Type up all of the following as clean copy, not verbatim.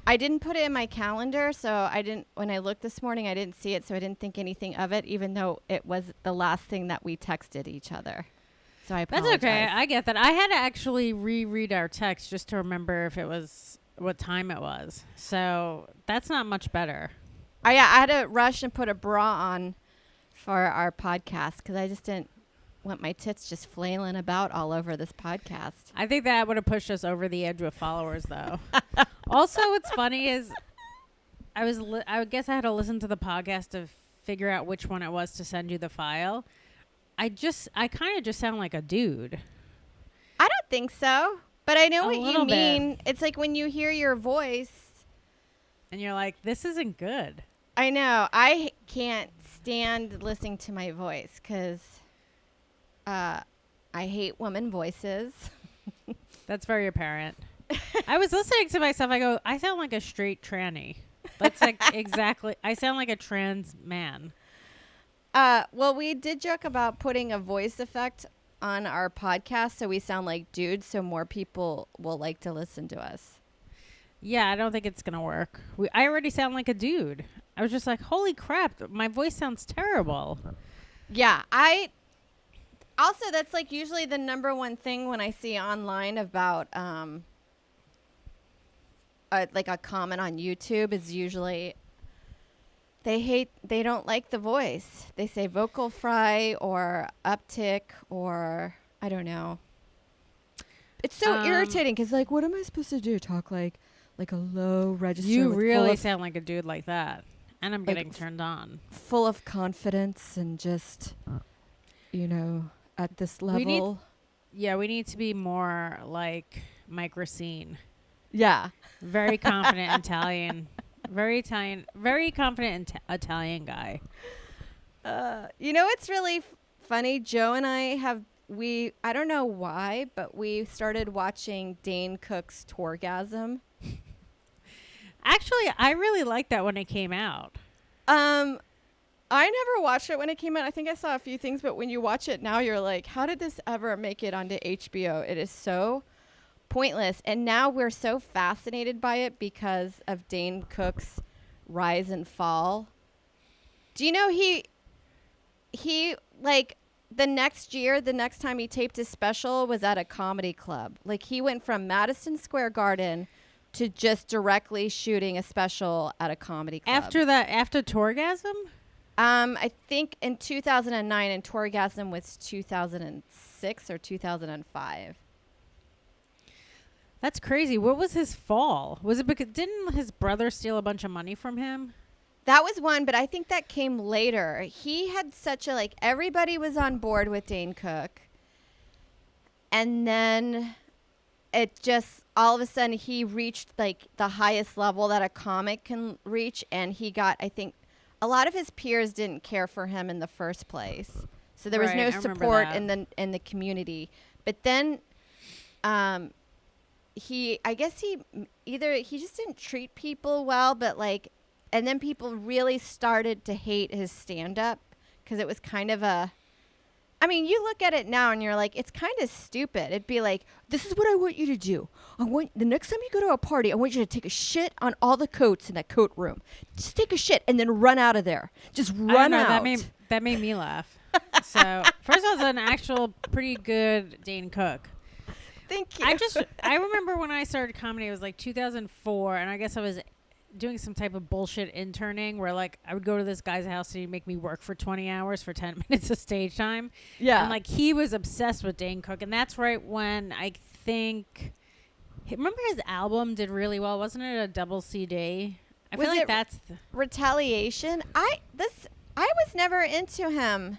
I didn't put it in my calendar, so when I looked this morning, I didn't see it, so I didn't think anything of it, even though it was the last thing that we texted each other. So I apologize. That's okay. I get that. I had to actually reread our text just to remember if it was what time it was. So that's not much better. I had to rush and put a bra on for our podcast because I just didn't want my tits just flailing about all over this podcast. I think that would have pushed us over the edge with followers, though. Also, what's funny is I guess I had to listen to the podcast to figure out which one it was to send you the file. I kind of just sound like a dude. I don't think so, but I know what you mean. Bit. It's like when you hear your voice. And you're like, this isn't good. I know. I can't stand listening to my voice because I hate women voices. That's very apparent. I was listening to myself. I go, I sound like a straight tranny. That's like exactly. I sound like a trans man. Well, we did joke about putting a voice effect on our podcast so we sound like dudes so more people will like to listen to us. Yeah, I don't think it's going to work. I already sound like a dude. I was just like, holy crap, my voice sounds terrible. Yeah, also, that's like usually the number one thing when I see online about like a comment on YouTube is usually they don't like the voice. They say vocal fry or uptick or I don't know. It's so irritating because like, what am I supposed to do? Talk like a low register? You really sound like a dude like that. And I'm getting turned on. Full of confidence and just, at this level. We need to be more like Mike Racine. Yeah. Very confident Italian. Very confident Italian guy. It's really funny. Joe and I I don't know why, but we started watching Dane Cook's Tourgasm. Actually, I really liked that when it came out. I never watched it when it came out. I think I saw a few things, but when you watch it now, you're like, how did this ever make it onto HBO? It is so pointless. And now we're so fascinated by it because of Dane Cook's rise and fall. Do you know he like the next time he taped his special was at a comedy club. Like he went from Madison Square Garden to just directly shooting a special at a comedy club. After Tourgasm? I think in 2009, and Tourgasm was 2006 or 2005. That's crazy. What was his fall? Was it because didn't his brother steal a bunch of money from him? That was one, but I think that came later. He had such a everybody was on board with Dane Cook, and then it just all of a sudden he reached the highest level that a comic can reach, and he got, I think, a lot of his peers didn't care for him in the first place, so there was no support in the community. But then, he just didn't treat people well, but and then people really started to hate his stand-up because it was kind of you look at it now and you're like, it's kind of stupid. It'd be like, this is what I want you to do. The next time you go to a party, I want you to take a shit on all the coats in that coat room. Just take a shit and then run out of there. Just run out. That made me laugh. So, first of all, it's an actual pretty good Dane Cook. Thank you. I remember when I started comedy, it was 2004, and I guess I was doing some type of bullshit interning where I would go to this guy's house and he'd make me work for 20 hours for 10 minutes of stage time. Yeah. And he was obsessed with Dane Cook. And that's right when I think, remember his album did really well. Wasn't it a double CD? I feel like that's Retaliation. I was never into him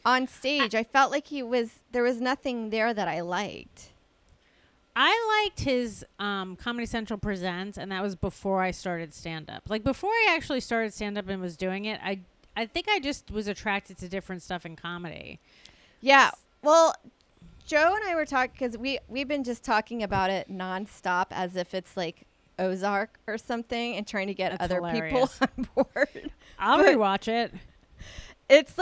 on stage. I felt like there was nothing there that I liked. I liked his Comedy Central Presents, and that was before I started stand-up. Before I actually started stand-up and was doing it, I think I just was attracted to different stuff in comedy. Yeah. Well, Joe and I were talking, because we've been just talking about it nonstop as if it's like Ozark or something and trying to get other people on board. I'll rewatch it. It's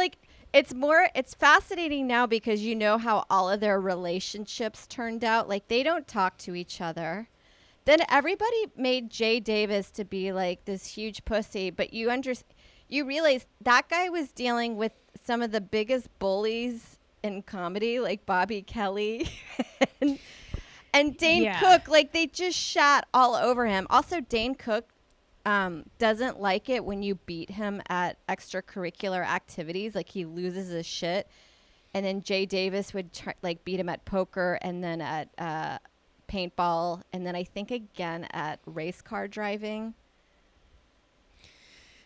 it's fascinating now because you know how all of their relationships turned out. They don't talk to each other. Then everybody made Jay Davis to be like this huge pussy, but you realize that guy was dealing with some of the biggest bullies in comedy, like Bobby Kelly and Dane Cook. Like, they just shat all over him. Also, Dane Cook doesn't like it when you beat him at extracurricular activities. Like, he loses his shit. And then Jay Davis would beat him at poker, and then at paintball, and then I think again at race car driving.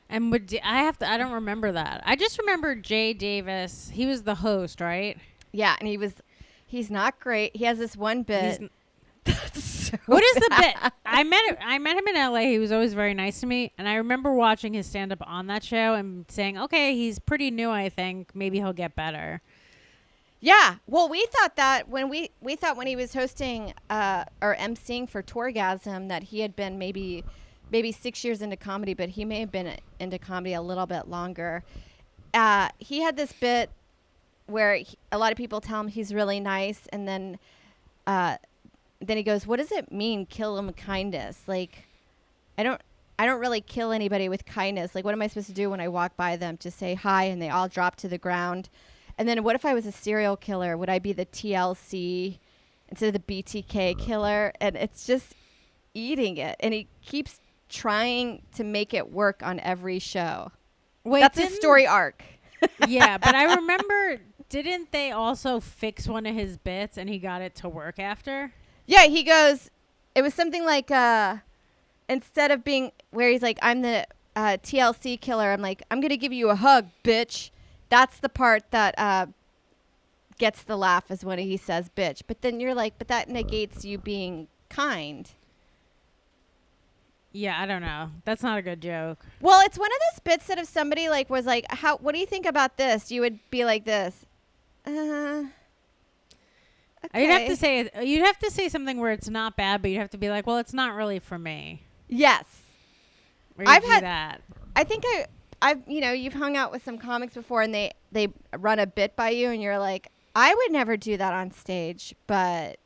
And I don't remember that. I just remember Jay Davis. He was the host, right? Yeah, and he's not great. He has this one bit. What is the bit? I met him in LA. He was always very nice to me, and I remember watching his stand up on that show and saying, "Okay, he's pretty new, I think. Maybe he'll get better." Yeah. Well, we thought that when we thought when he was hosting or emceeing for Tourgasm that he had been maybe 6 years into comedy, but he may have been into comedy a little bit longer. He had this bit where a lot of people tell him he's really nice, and then he goes, "What does it mean, kill him with kindness? Like, I don't really kill anybody with kindness. Like, what am I supposed to do when I walk by them? Just say hi and they all drop to the ground? And then what if I was a serial killer? Would I be the TLC instead of the BTK killer?" And it's just eating it. And he keeps trying to make it work on every show. Wait, that's his story arc. Yeah, but I remember, didn't they also fix one of his bits and he got it to work after? Yeah, he goes, it was something like, instead of being where he's like, "I'm the TLC killer," I'm like, "I'm going to give you a hug, bitch." That's the part that gets the laugh, is when he says bitch. But then you're like, but that negates you being kind. Yeah, I don't know. That's not a good joke. Well, it's one of those bits that if somebody was like, what do you think about this? You would be like this. Okay. You'd have to say something where it's not bad, but you'd have to be like, well, it's not really for me. Yes. I've had that. I think you've hung out with some comics before, and they run a bit by you, and you're like, I would never do that on stage, but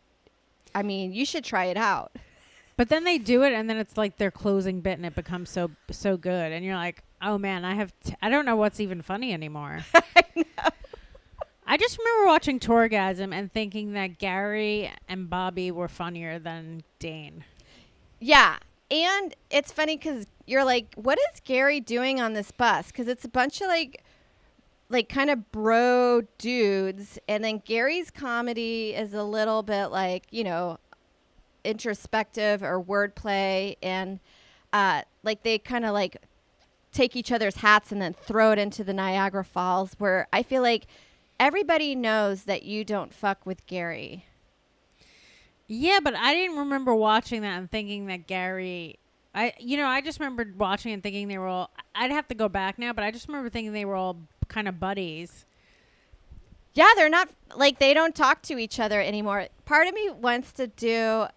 I mean, you should try it out. But then they do it, and then it's like their closing bit, and it becomes so good, and you're like, oh man, I don't know what's even funny anymore. I know. I just remember watching Tourgasm and thinking that Gary and Bobby were funnier than Dane. Yeah. And it's funny because you're like, what is Gary doing on this bus? Because it's a bunch of like kind of bro dudes. And then Gary's comedy is a little bit like, introspective or wordplay. And they kind of like take each other's hats and then throw it into the Niagara Falls, where I feel like everybody knows that you don't fuck with Gary. Yeah, but I didn't remember watching that and thinking that Gary... I just remembered watching and thinking they were all... I'd have to go back now, but I just remember thinking they were all kind of buddies. Yeah, they're not... Like, they don't talk to each other anymore. Part of me wants to do...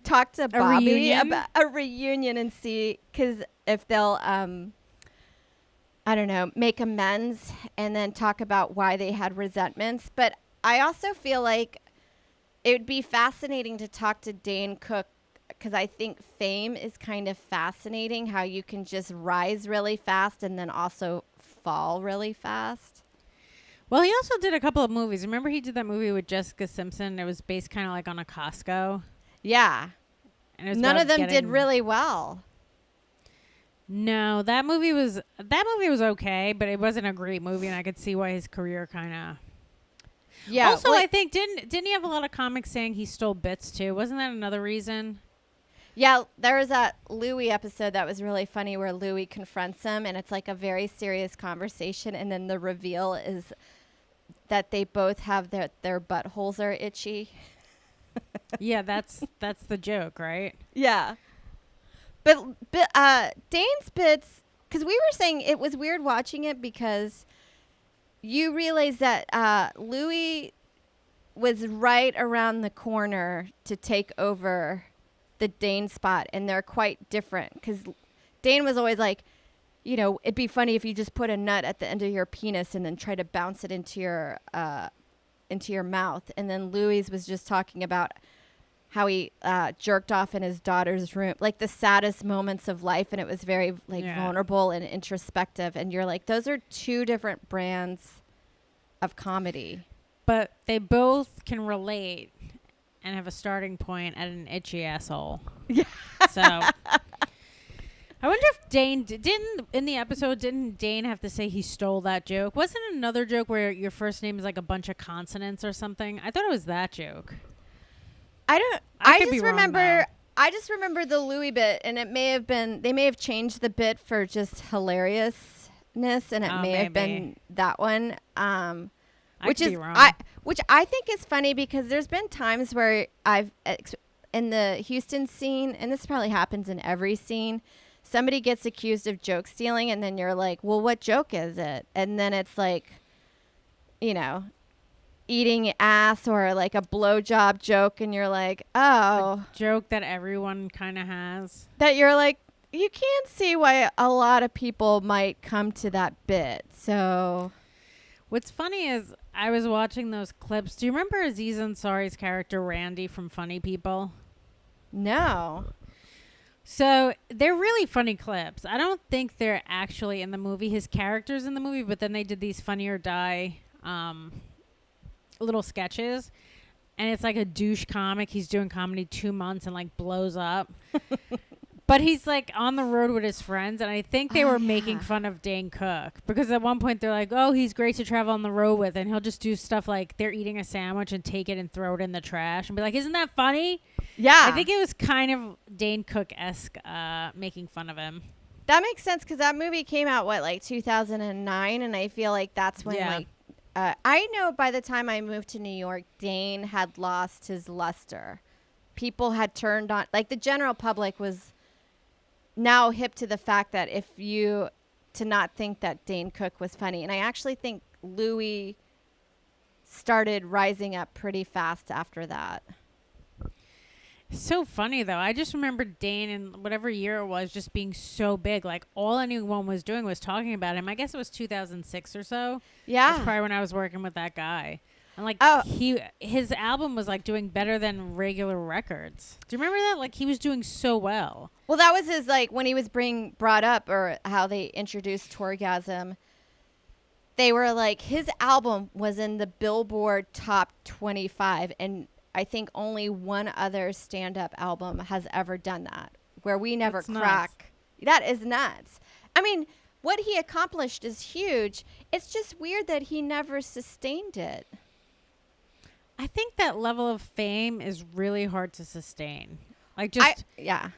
talk to Bobby about a reunion and see... Because if they'll... I don't know, make amends and then talk about why they had resentments. But I also feel like it would be fascinating to talk to Dane Cook, because I think fame is kind of fascinating, how you can just rise really fast and then also fall really fast. Well, he also did a couple of movies. Remember he did that movie with Jessica Simpson? It was based kind of like on a Costco. Yeah. And it was none of them did really well. No, that movie was okay, but it wasn't a great movie, and I could see why his career kind of... Yeah. Also, I think didn't he have a lot of comics saying he stole bits too? Wasn't that another reason? Yeah, there was that Louis episode that was really funny where Louis confronts him, and it's like a very serious conversation, and then the reveal is that they both have their buttholes are itchy. Yeah, that's the joke, right? Yeah. But Dane's bits, because we were saying it was weird watching it because you realize that Louis was right around the corner to take over the Dane spot, and they're quite different. Because Dane was always like, it'd be funny if you just put a nut at the end of your penis and then try to bounce it into your mouth. And then Louis was just talking about how he jerked off in his daughter's room, like the saddest moments of life, and it was very like vulnerable and introspective. And you're like, those are two different brands of comedy, but they both can relate and have a starting point at an itchy asshole. Yeah. So I wonder if Dane didn't Dane have to say he stole that joke? Wasn't it another joke where your first name is like a bunch of consonants or something? I thought it was that joke. I just remember the Louis bit, and it may have been, they may have changed the bit for just hilariousness, and it may have been that one. Which I think is funny, because there's been times where in the Houston scene, and this probably happens in every scene, somebody gets accused of joke stealing, and then you're like, well, what joke is it? And then it's like, you know, eating ass or like a blowjob joke, and you're like, oh. A joke that everyone kind of has. That you're like, you can't see why a lot of people might come to that bit. So what's funny is I was watching those clips. Do you remember Aziz Ansari's character Randy from Funny People? No. So they're really funny clips. I don't think they're actually in the movie. His character's in the movie, but then they did these Funny or Die little sketches, and it's like a douche comic. He's doing comedy 2 months and like blows up. But he's like on the road with his friends, and I think they were making fun of Dane Cook, because at one point they're like, oh, he's great to travel on the road with, and he'll just do stuff like they're eating a sandwich and take it and throw it in the trash and be like, isn't that funny? Yeah. I think it was kind of Dane Cook-esque making fun of him. That makes sense, because that movie came out, like 2009, and I feel like that's when I know by the time I moved to New York, Dane had lost his luster. People had turned on, like the general public was now hip to the fact that to not think that Dane Cook was funny. And I actually think Louis started rising up pretty fast after that. So funny, though. I just remember Dane in whatever year it was just being so big. Like, all anyone was doing was talking about him. I guess it was 2006 or so. Yeah. That's probably when I was working with that guy. And, like, his album was, like, doing better than regular records. Do you remember that? Like, he was doing so well. Well, that was his, like, when he was brought up, or how they introduced Tourgasm, they were like, his album was in the Billboard Top 25, and I think only one other stand-up album has ever done that, where we never crack. That is nuts. I mean, what he accomplished is huge. It's just weird that he never sustained it. I think that level of fame is really hard to sustain. Like, just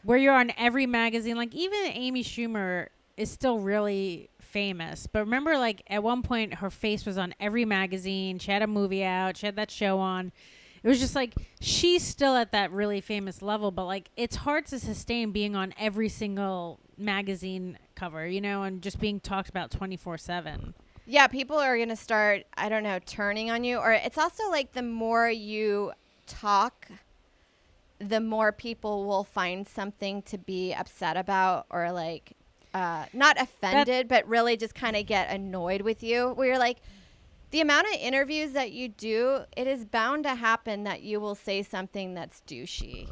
where you're on every magazine. Like, even Amy Schumer is still really famous. But remember, like, at one point, her face was on every magazine. She had a movie out. She had that show on. It was just like, she's still at that really famous level, but like, it's hard to sustain being on every single magazine cover, you know, and just being talked about 24/7. Yeah, people are going to start, I don't know, turning on you. Or it's also like, the more you talk, the more people will find something to be upset about, or like, not offended, but really just kind of get annoyed with you, where you're like, the amount of interviews that you do, it is bound to happen that you will say something that's douchey.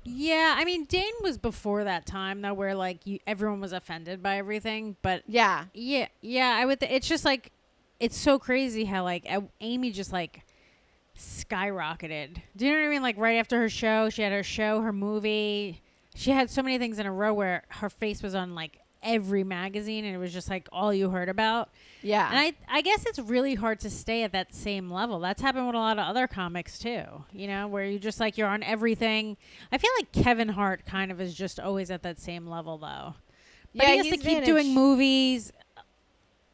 Yeah, I mean, Dane was before that time, though, where, like, everyone was offended by everything. But, yeah, I would it's just, like, it's so crazy how, like, Amy just, like, skyrocketed. Do you know what I mean? Like, right after her show, she had her show, her movie. She had so many things in a row where her face was on, like, every magazine, and it was just like all you heard about. Yeah. And I guess it's really hard to stay at that same level. That's happened with a lot of other comics too, you know, where you just like, you're on everything. I feel like Kevin Hart kind of is just always at that same level though. But he has to keep doing movies.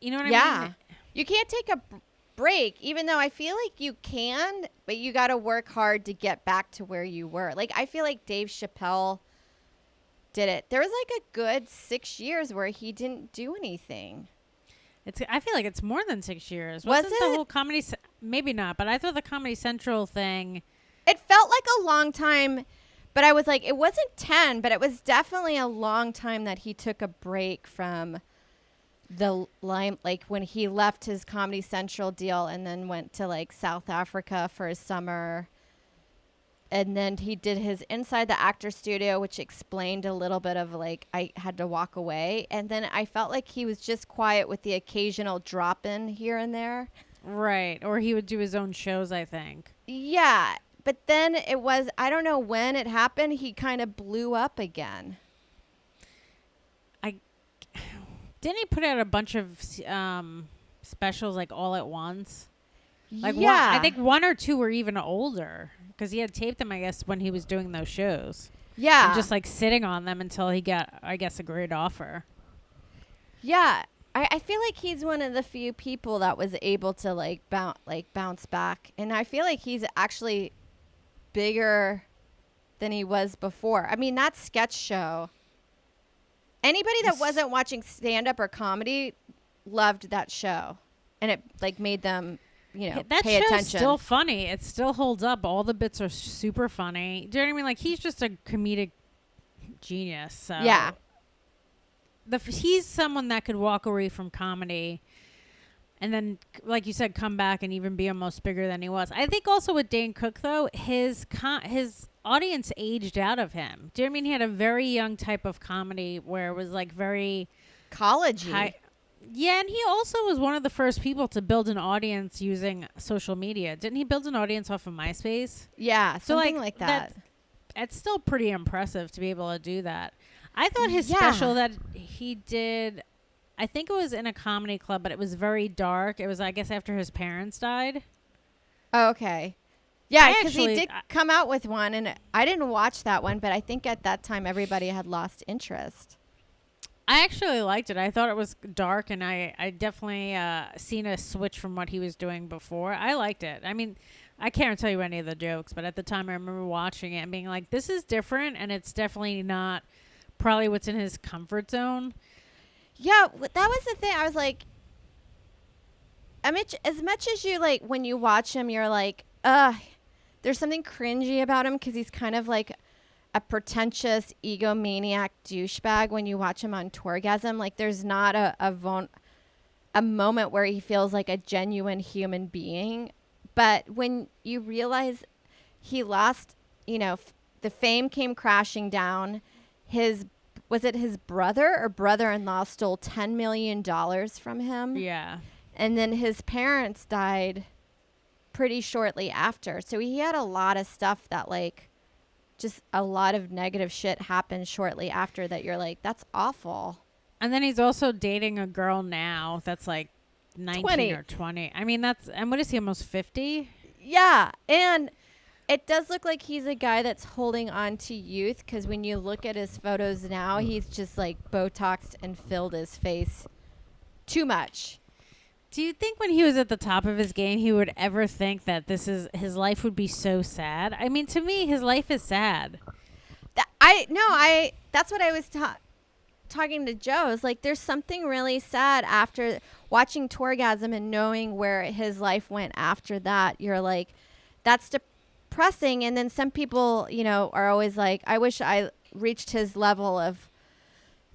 You know what I mean? You can't take a break, even though I feel like you can, but you got to work hard to get back to where you were. Like, I feel like Dave Chappelle did it. There was like a good 6 years where he didn't do anything. I feel like it's more than 6 years. Was it? The whole Comedy maybe not, but I thought the Comedy Central thing. It felt like a long time, but I was like, it wasn't 10, but it was definitely a long time that he took a break from the line, like when he left his Comedy Central deal and then went to like South Africa for his summer. and then he did his Inside the Actor Studio, which explained a little bit of like I had to walk away, and then I felt like he was just quiet with the occasional drop in here and there. Right. Or he would do his own shows, I think. Yeah, but then it was, I don't know when it happened, he kind of blew up again. Didn't he put out a bunch of specials like all at once? Like yeah. I think 1 or 2 were even older because he had taped them, I guess, when he was doing those shows. Yeah. And just like sitting on them until he got, I guess, a great offer. Yeah. I feel like he's one of the few people that was able to like bounce back. And I feel like he's actually bigger than he was before. I mean, that sketch show, anybody that wasn't watching stand-up or comedy loved that show. And it like made them, you know, that pay show's attention. still funny. It still holds up. All the bits are super funny. Do you know what I mean? Like, he's just a comedic genius. So Yeah. He's someone that could walk away from comedy and then, like you said, come back and even be almost bigger than he was. I think also with Dane Cook, though, his audience aged out of him. Do you know what I mean? He had a very young type of comedy where it was like very college-y. Yeah, and he also was one of the first people to build an audience using social media. Didn't he build an audience off of MySpace? Yeah, So, something like that. It's still pretty impressive to be able to do that. I thought his special that he did, I think it was in a comedy club, but it was very dark. It was, I guess, after his parents died. Oh, okay. Yeah, because he did come out with one, and I didn't watch that one, but I think at that time everybody had lost interest. I actually liked it. I thought it was dark, and I definitely seen a switch from what he was doing before. I liked it. I mean, I can't tell you any of the jokes, but at the time I remember watching it and being like, this is different, and it's definitely not probably what's in his comfort zone. Yeah, that was the thing. I was like, as much as you, like, when you watch him, you're like, there's something cringy about him because he's kind of like a pretentious egomaniac douchebag when you watch him on Tourgasm. Like, there's not a moment where he feels like a genuine human being. But when you realize he lost, you know, the fame came crashing down. Was it his brother or brother-in-law stole $10 million from him? Yeah. And then his parents died pretty shortly after. So he had a lot of stuff that, like, just a lot of negative shit happened shortly after that. You're like, that's awful. And then he's also dating a girl now that's like 19 20. or 20. I mean, and what is he, almost 50? Yeah. And it does look like he's a guy that's holding on to youth because when you look at his photos now, he's just like Botoxed and filled his face too much. Do you think when he was at the top of his game, he would ever think that his life would be so sad? I mean, to me, his life is sad. That's what I was talking to Joe. Is like, there's something really sad after watching Tourgasm and knowing where his life went after that. You're like, that's depressing. And then some people, you know, are always like, I wish I reached his level of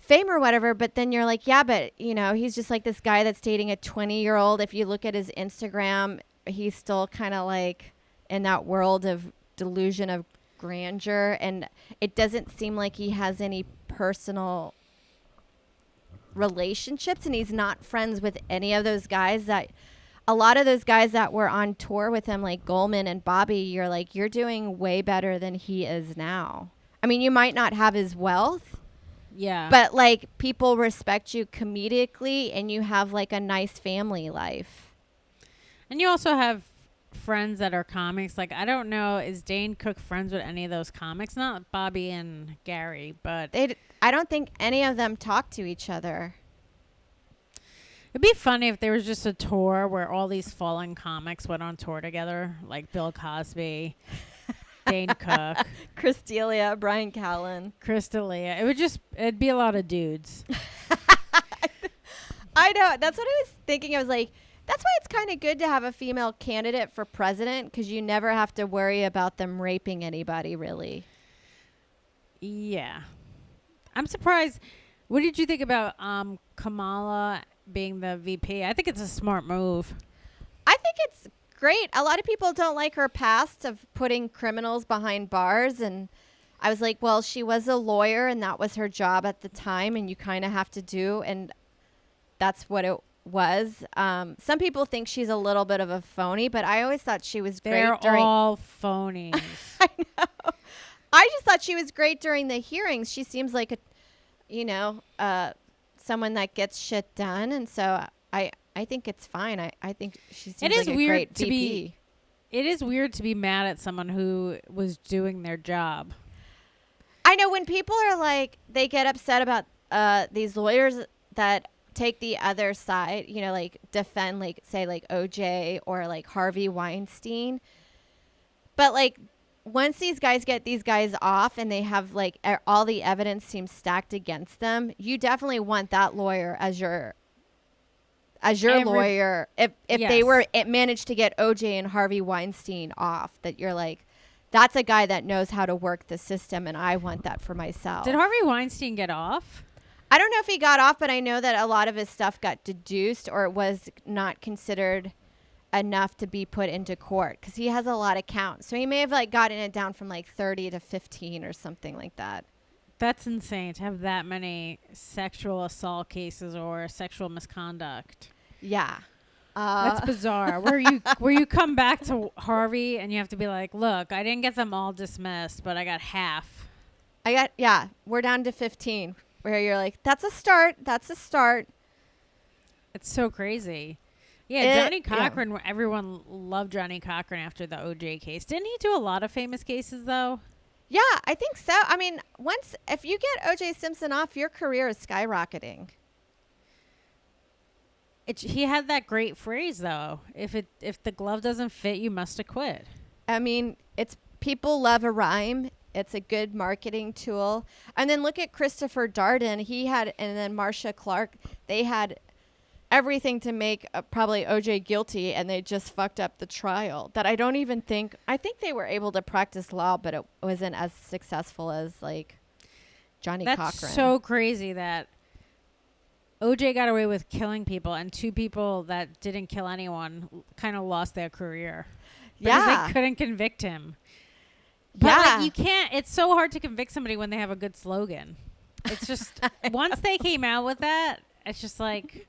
fame or whatever. But then you're like, yeah, but, you know, he's just like this guy that's dating a 20-year-old. If you look at his Instagram, he's still kind of like in that world of delusion of grandeur. And it doesn't seem like he has any personal relationships, and he's not friends with any of those guys that a lot of those guys that were on tour with him, like Goldman and Bobby. You're like, you're doing way better than he is now. I mean, you might not have his wealth, yeah, but like people respect you comedically, and you have like a nice family life. And you also have friends that are comics. Like, I don't know, is Dane Cook friends with any of those comics? Not Bobby and Gary, but I don't think any of them talk to each other. It'd be funny if there was just a tour where all these fallen comics went on tour together, like Bill Cosby, Dane Cook, Chris D'Elia, Brian Callen, Chris D'Elia. It'd be a lot of dudes. I know. That's what I was thinking. I was like, that's why it's kind of good to have a female candidate for president, because you never have to worry about them raping anybody, really. Yeah. I'm surprised. What did you think about Kamala being the VP? I think it's a smart move. I think it's great. A lot of people don't like her past of putting criminals behind bars. And I was like, well, she was a lawyer and that was her job at the time. And you kind of have to do. And that's what it was. Some people think she's a little bit of a phony, but I always thought she was great. They're all phonies. I know. I just thought she was great during the hearings. She seems like someone that gets shit done. And so I think it's fine. I think she seems like a great VP. It is weird to be mad at someone who was doing their job. I know when people are like, they get upset about these lawyers that take the other side, like defend, like say like OJ or like Harvey Weinstein. But like once these guys get these guys off and they have like all the evidence seems stacked against them, you definitely want that lawyer as your lawyer. If they managed to get OJ and Harvey Weinstein off, that you're like, that's a guy that knows how to work the system, and I want that for myself. Did Harvey Weinstein get off? I don't know if he got off, but I know that a lot of his stuff got deduced or it was not considered enough to be put into court because he has a lot of counts. So he may have like gotten it down from like 30 to 15 or something like that. That's insane to have that many sexual assault cases or sexual misconduct. Yeah. That's bizarre. Where you come back to Harvey and you have to be like, look, I didn't get them all dismissed, but I got half. We're down to 15. Where you're like, that's a start. It's so crazy. Yeah, Johnny Cochran, everyone loved Johnny Cochran after the OJ case. Didn't he do a lot of famous cases, though? Yeah, I think so. I mean, if you get OJ Simpson off, your career is skyrocketing. He had that great phrase, though. If the glove doesn't fit, you must acquit. I mean, people love a rhyme. It's a good marketing tool. And then look at Christopher Darden. And then Marcia Clark. They had everything to make probably OJ guilty, and they just fucked up the trial. I think they were able to practice law, but it wasn't as successful as like Johnny Cochran. That's so crazy that OJ got away with killing people, and two people that didn't kill anyone kind of lost their career. Because they couldn't convict him. But like, you can't. It's so hard to convict somebody when they have a good slogan. It's just once they came out with that, it's just like,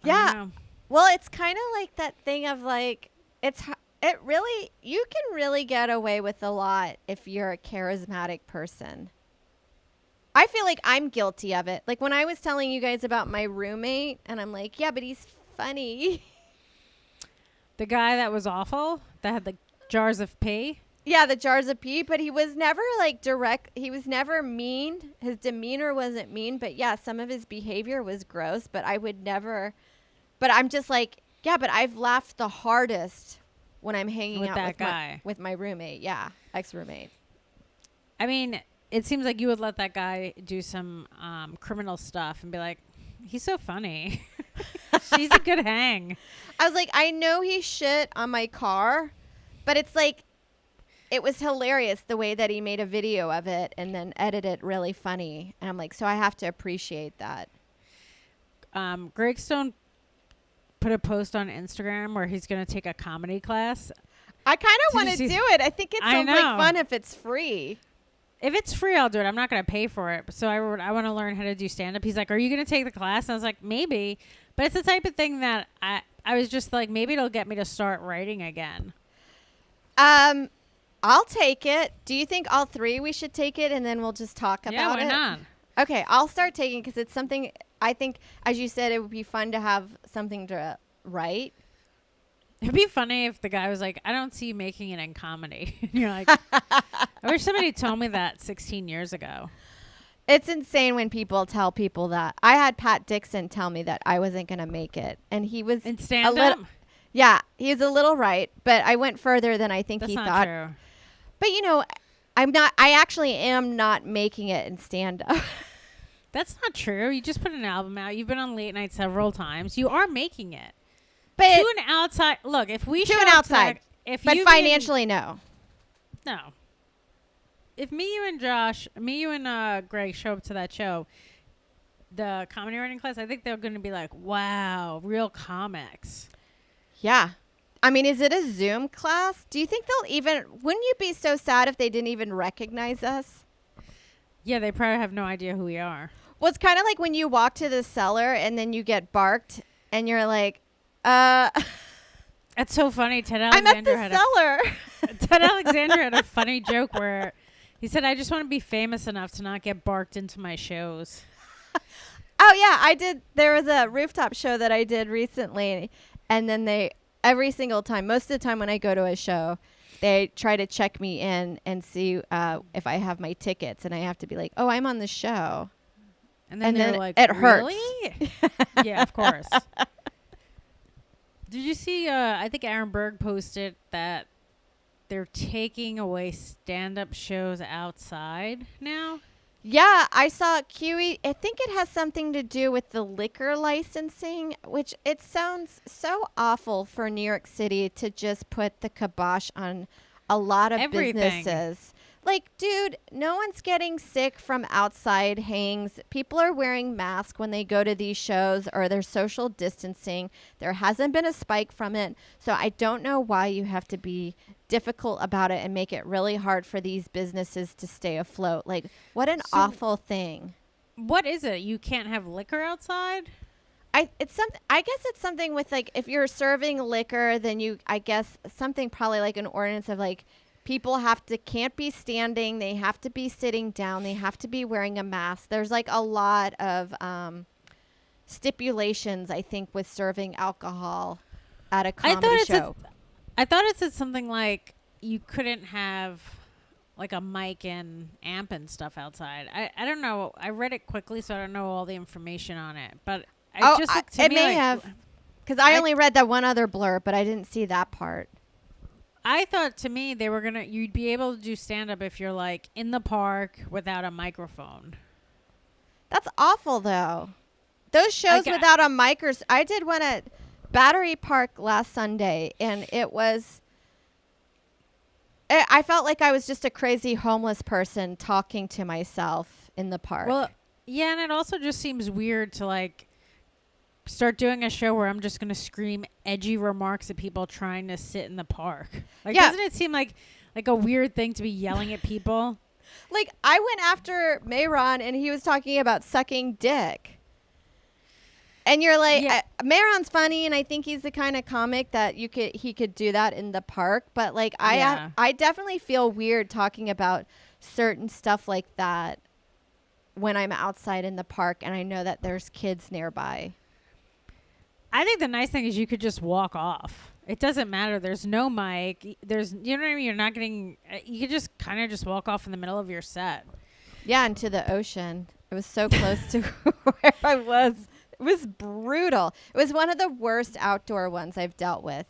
yeah. Well, it's kind of like that thing of like you can really get away with a lot if you're a charismatic person. I feel like I'm guilty of it. Like when I was telling you guys about my roommate, and I'm like, yeah, but he's funny. The guy that was awful, that had the jars of pee. Yeah, the jars of pee, but he was never like direct. He was never mean. His demeanor wasn't mean, but yeah, some of his behavior was gross, but I would never. But I'm just like, yeah, but I've laughed the hardest when I'm hanging out with my roommate. Yeah, ex-roommate. I mean, it seems like you would let that guy do some criminal stuff and be like, he's so funny. She's a good hang. I was like, I know he shit on my car, but it's like, it was hilarious the way that he made a video of it and then edited it really funny. And I'm like, so I have to appreciate that. Greg Stone put a post on Instagram where he's going to take a comedy class. I kind of want to do it. I think it sounds like fun if it's free. If it's free, I'll do it. I'm not going to pay for it. So I want to learn how to do stand-up. He's like, are you going to take the class? And I was like, maybe. But it's the type of thing that I was just like, maybe it'll get me to start writing again. I'll take it. Do you think all three we should take it and then we'll just talk about it? Yeah, why not? Okay, I'll start taking it because it's something I think, as you said, it would be fun to have something to write. It'd be funny if the guy was like, I don't see you making it in comedy. And you're like, I wish somebody told me that 16 years ago. It's insane when people tell people that. I had Pat Dixon tell me that I wasn't going to make it. And he was in stand-up? Yeah, he's a little right. But I went further than I think he thought. That's not true. But, you know, I actually am not making it in stand-up. That's not true. You just put an album out. You've been on late night several times. You are making it. But to an outside look, if we to an outside, but financially, no. If you and Greg show up to that show, the comedy writing class, I think they're going to be like, "Wow, real comics." Yeah. I mean, is it a Zoom class? Do you think they'll even, wouldn't you be so sad if they didn't even recognize us? Yeah, they probably have no idea who we are. Well, it's kind of like when you walk to the cellar and then you get barked and you're like, uh, That's so funny. Ted I'm at Alexander the cellar. Ted Alexander had a funny joke where he said, I just want to be famous enough to not get barked into my shows. Oh, yeah, I did. There was a rooftop show that I did recently. And then every single time, most of the time when I go to a show, they try to check me in and see if I have my tickets. And I have to be like, oh, I'm on the show. And then they're like, it hurts. Really? Yeah, of course. Did you see, I think Aaron Berg posted that they're taking away stand-up shows outside now? Yeah, I saw QE. I think it has something to do with the liquor licensing, which it sounds so awful for New York City to just put the kibosh on a lot of Everything. businesses. Like, dude, no one's getting sick from outside hangs. People are wearing masks when they go to these shows, or they're social distancing. There hasn't been a spike from it. So I don't know why you have to be difficult about it and make it really hard for these businesses to stay afloat. Like, what an awful thing. What is it? You can't have liquor outside? I guess it's something with, like, if you're serving liquor, then I guess something probably like an ordinance of, like, people can't be standing. They have to be sitting down. They have to be wearing a mask. There's like a lot of stipulations, I think, with serving alcohol at a comedy show. I thought it said something like you couldn't have like a mic and amp and stuff outside. I don't know. I read it quickly, so I don't know all the information on it. But it may have, because I only read that one other blurb, but I didn't see that part. I thought, to me, you'd be able to do stand-up if you're like in the park without a microphone. That's awful, though. Those shows without a mic, I did one at Battery Park last Sunday, and I felt like I was just a crazy homeless person talking to myself in the park. Well, yeah, and it also just seems weird to like start doing a show where I'm just going to scream edgy remarks at people trying to sit in the park. Like, doesn't it seem like a weird thing to be yelling at people? Like, I went after Mayron and he was talking about sucking dick. And you're like, Mayron's funny, and I think he's the kind of comic that he could do that in the park. But like, I definitely feel weird talking about certain stuff like that when I'm outside in the park and I know that there's kids nearby. I think the nice thing is you could just walk off. It doesn't matter. There's no mic. You know what I mean? You're not getting, you could just kind of just walk off in the middle of your set. Yeah, into the ocean. It was so close to where I was. It was brutal. It was one of the worst outdoor ones I've dealt with.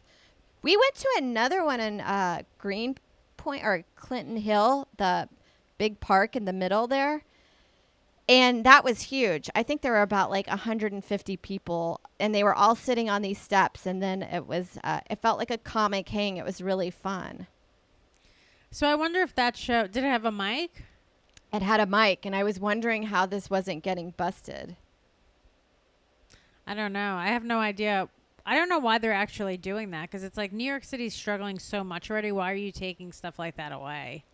We went to another one in Greenpoint or Clinton Hill, the big park in the middle there. And that was huge. I think there were about like 150 people, and they were all sitting on these steps. And then it felt like a comic hang. It was really fun. So I wonder if that show, did it have a mic? It had a mic, and I was wondering how this wasn't getting busted. I don't know. I have no idea. I don't know why they're actually doing that, because it's like New York City's struggling so much already. Why are you taking stuff like that away?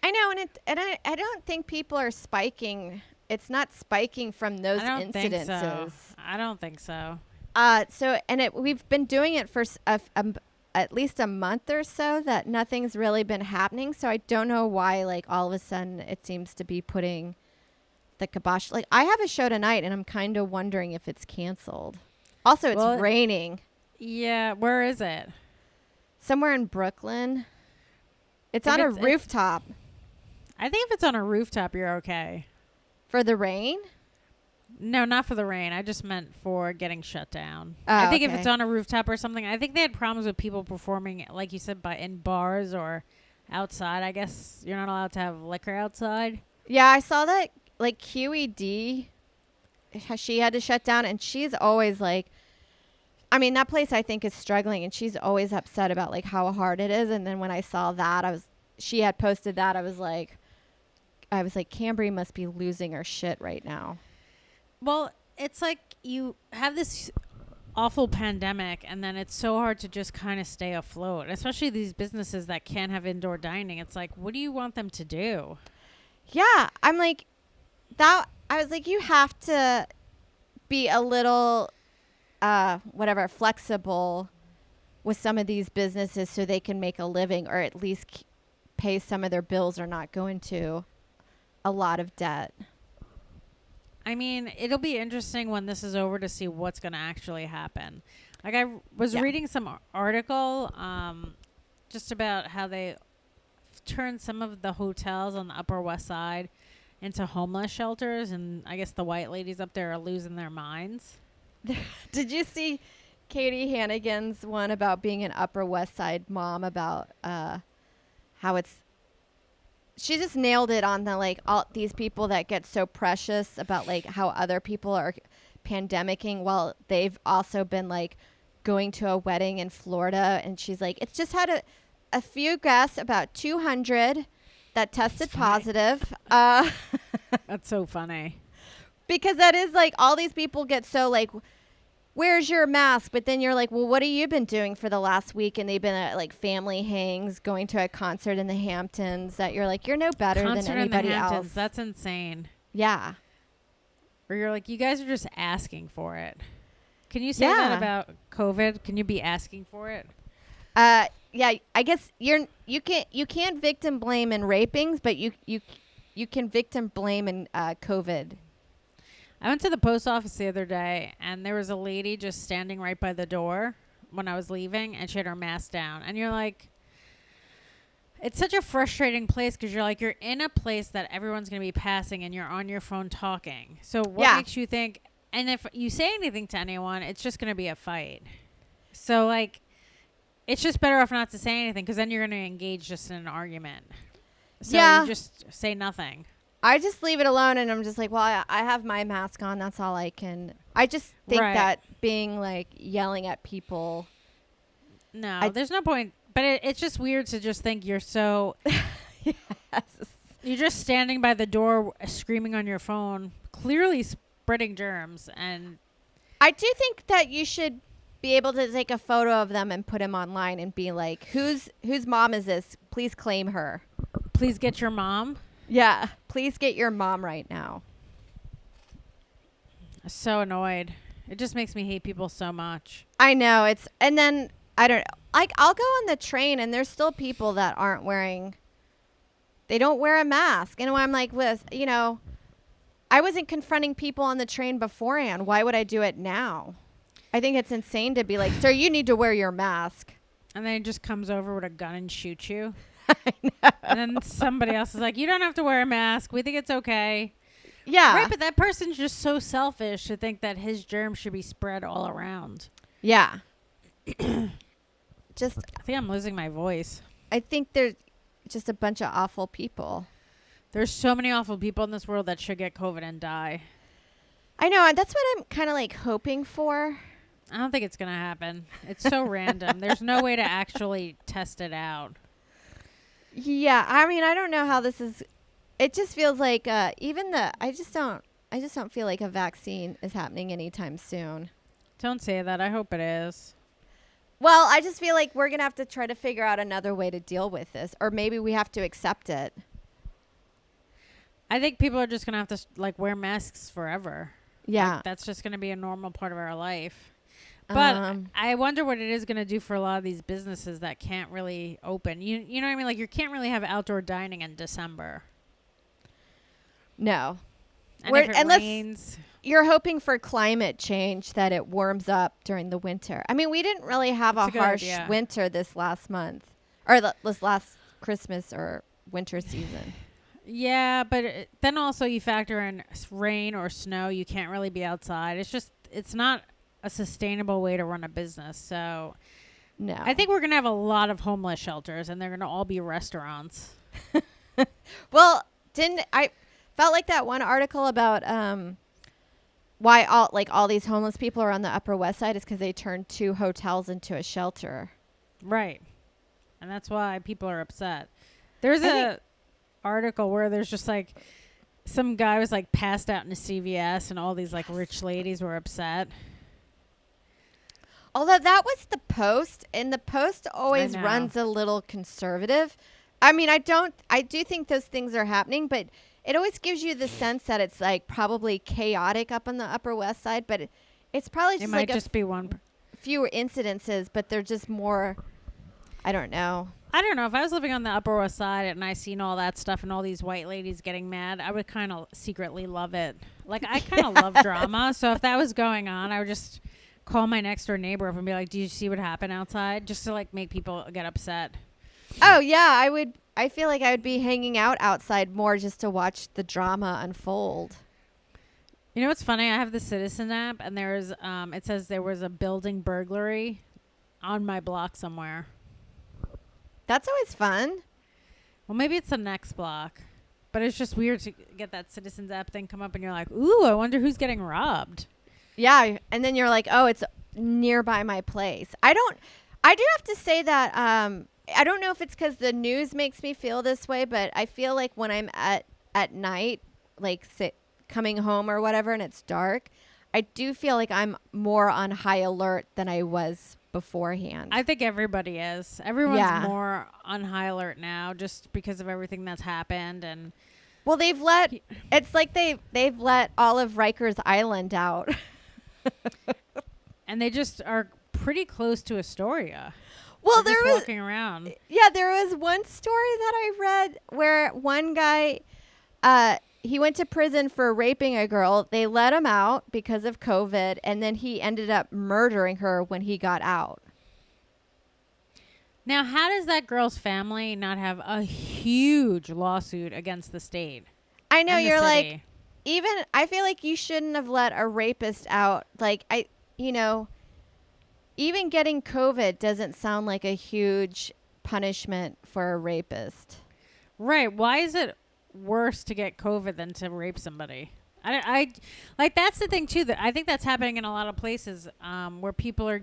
I know, and I don't think people are spiking. It's not spiking from those incidences. I don't think so. We've been doing it for at least a month or so that nothing's really been happening. So I don't know why, like, all of a sudden it seems to be putting the kibosh. Like, I have a show tonight, and I'm kind of wondering if it's canceled. Also, it's raining. Yeah, where is it? Somewhere in Brooklyn. It's on a rooftop. I think if it's on a rooftop, you're okay. For the rain? No, not for the rain. I just meant for getting shut down. Oh, I think if it's on a rooftop or something, I think they had problems with people performing, like you said, in bars or outside. I guess you're not allowed to have liquor outside. Yeah, I saw that, like, QED, she had to shut down, and she's always like, I mean, that place I think is struggling, and she's always upset about, like, how hard it is. And then when I saw that, she had posted that, I was like, Cambry must be losing her shit right now. Well, it's like you have this awful pandemic, and then it's so hard to just kind of stay afloat, especially these businesses that can't have indoor dining. It's like, what do you want them to do? Yeah, I'm like that. I was like, you have to be a little, whatever, flexible with some of these businesses so they can make a living, or at least pay some of their bills, or not go into a lot of debt. I mean, it'll be interesting when this is over to see what's going to actually happen. Like, I was reading some article just about how they turned some of the hotels on the Upper West Side into homeless shelters, and I guess the white ladies up there are losing their minds. Did you see Katie Hannigan's one about being an Upper West Side mom, about how she just nailed it on the, like, all these people that get so precious about, like, how other people are pandemicking while they've also been, like, going to a wedding in Florida. And she's like, it's just had a few guests, about 200 that tested positive. That's so funny. Because that is, like, all these people get so, like, where's your mask? But then you're like, well, what have you been doing for the last week? And they've been at, like, family hangs, going to a concert in the Hamptons, that you're like, you're no better than anybody else. That's insane. Yeah. Or you're like, you guys are just asking for it. Can you say that about COVID? Can you be asking for it? Yeah, I guess you can't victim blame in rapings, but you can victim blame in COVID. I went to the post office the other day, and there was a lady just standing right by the door when I was leaving, and she had her mask down. And you're like, it's such a frustrating place, because you're like, you're in a place that everyone's going to be passing, and you're on your phone talking. So what makes you think, and if you say anything to anyone, it's just going to be a fight. So, like, it's just better off not to say anything, because then you're going to engage just in an argument. So you just say nothing. I just leave it alone, and I'm just like, well, I have my mask on. That's all I can. I just think that being, like, yelling at people. No, there's no point. But it's just weird to just think you're so. Yes. You're just standing by the door screaming on your phone, clearly spreading germs. And I do think that you should be able to take a photo of them and put them online and be like, whose mom is this? Please claim her. Please get your mom. Yeah, please get your mom right now. So annoyed. It just makes me hate people so much. I know. And then, I don't know. Like, I'll go on the train, and there's still people that they don't wear a mask. And I'm like, I wasn't confronting people on the train beforehand. Why would I do it now? I think it's insane to be like, sir, you need to wear your mask. And then he just comes over with a gun and shoots you. I know. And then somebody else is like, you don't have to wear a mask. We think it's okay. Yeah. Right, but that person's just so selfish to think that his germs should be spread all around. Yeah. I think I'm losing my voice. I think there's just a bunch of awful people. There's so many awful people in this world that should get COVID and die. I know. And that's what I'm kind of, like, hoping for. I don't think it's going to happen. It's so random. There's no way to actually test it out. Yeah, I mean, I don't know how this is. It just feels like I just don't feel like a vaccine is happening anytime soon. Don't say that. I hope it is. Well, I just feel like we're going to have to try to figure out another way to deal with this, or maybe we have to accept it. I think people are just going to have to wear masks forever. Yeah. Like, that's just going to be a normal part of our life. But I wonder what it is going to do for a lot of these businesses that can't really open. You know what I mean? Like, you can't really have outdoor dining in December. No. And if it rains. You're hoping for climate change, that it warms up during the winter. I mean, we didn't really have a harsh winter this last month, or this last Christmas or winter season. Yeah, but then also you factor in rain or snow. You can't really be outside. It's not a sustainable way to run a business. So no, I think we're going to have a lot of homeless shelters, and they're going to all be restaurants. Well, I felt like that one article about why all these homeless people are on the Upper West Side is because they turned 2 hotels into a shelter. Right. And that's why people are upset. There's a article where there's just like some guy was like passed out in a CVS, and all these like rich ladies were upset. Although that was the Post, and the Post always know. runs a little conservative. I mean, I do think those things are happening, but it always gives you the sense that it's like probably chaotic up on the Upper West Side, but it's probably just It might like just be one. fewer incidences, but they're just more, I don't know. I don't know. If I was living on the Upper West Side and I seen all that stuff and all these white ladies getting mad, I would kind of secretly love it. Like, I kind of love drama. So if that was going on, I would just call my next door neighbor up and be like, "Do you see what happened outside?" Just to like make people get upset. Oh yeah, I would. I feel like I would be hanging out outside more just to watch the drama unfold. You know what's funny? I have the Citizen app, and there's it says there was a building burglary on my block somewhere. That's always fun. Well, maybe it's the next block, but it's just weird to get that Citizens app thing come up, and you're like, "Ooh, I wonder who's getting robbed." Yeah, and then you're like, oh, it's nearby my place. I do have to say that I don't know if it's because the news makes me feel this way, but I feel like when I'm at night, like coming home or whatever, and it's dark, I do feel like I'm more on high alert than I was beforehand. I think everybody is. Everyone's Yeah. more on high alert now just because of everything that's happened. And Well, it's like they've let all of Rikers Island out. and they just are pretty close to Astoria. Well, They're there just was walking around. Yeah, there was one story that I read where one guy, he went to prison for raping a girl. They let him out because of COVID, and then he ended up murdering her when he got out. Now, how does that girl's family not have a huge lawsuit against the state? I know, and the you're like, city? I feel like you shouldn't have let a rapist out. Like, even getting COVID doesn't sound like a huge punishment for a rapist. Right. Why is it worse to get COVID than to rape somebody? I like, that's the thing too, that I think that's happening in a lot of places, where people are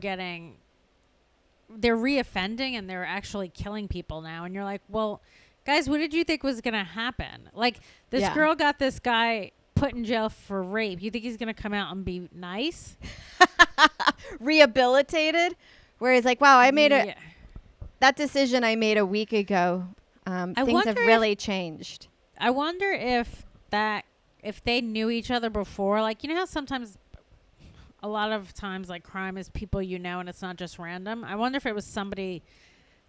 they're reoffending and they're actually killing people now. And you're like, well, guys, what did you think was going to happen? Like, this Yeah. girl got this guy put in jail for rape. You think he's going to come out and be nice? Rehabilitated, where he's like, wow, I made Yeah. that decision I made a week ago. Things have wonder really changed. I wonder if they knew each other before. Like, you know how sometimes, a lot of times, like, crime is people you know and it's not just random. I wonder if it was somebody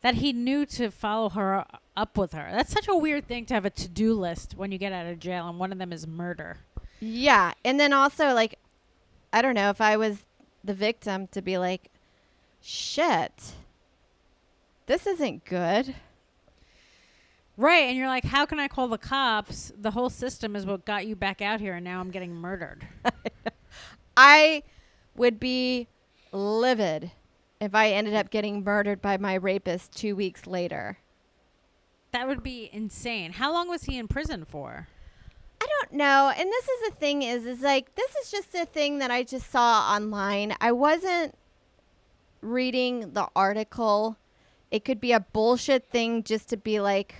that he knew to follow her up with her. That's such a weird thing to have a to-do list when you get out of jail, and one of them is murder. Yeah. And then also, like, I don't know, if I was the victim, to be like, shit, this isn't good. Right, and you're like, how can I call the cops? The whole system is what got you back out here, and now I'm getting murdered. I would be livid if I ended up getting murdered by my rapist 2 weeks later. That would be insane. How long was he in prison for? I don't know. And this is the thing is like, this is just a thing that I just saw online. I wasn't reading the article. It could be a bullshit thing just to be like,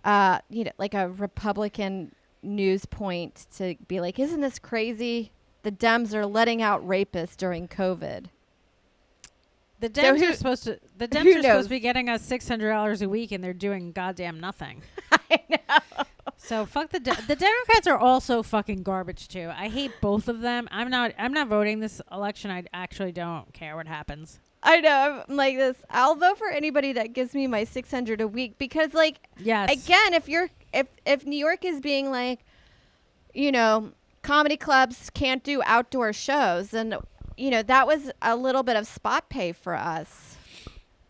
like a Republican news point to be like, isn't this crazy? The Dems are letting out rapists during COVID. The Dems who- are supposed to. The Dems who are knows? supposed to be getting us $600 a week, and they're doing goddamn nothing. I know. So fuck the Democrats are also fucking garbage too. I hate both of them. I'm not voting this election. I actually don't care what happens. I know. I'm like this. I'll vote for anybody that gives me my $600 a week because, like, Yes. again, if New York is being like, comedy clubs can't do outdoor shows, and that was a little bit of spot pay for us.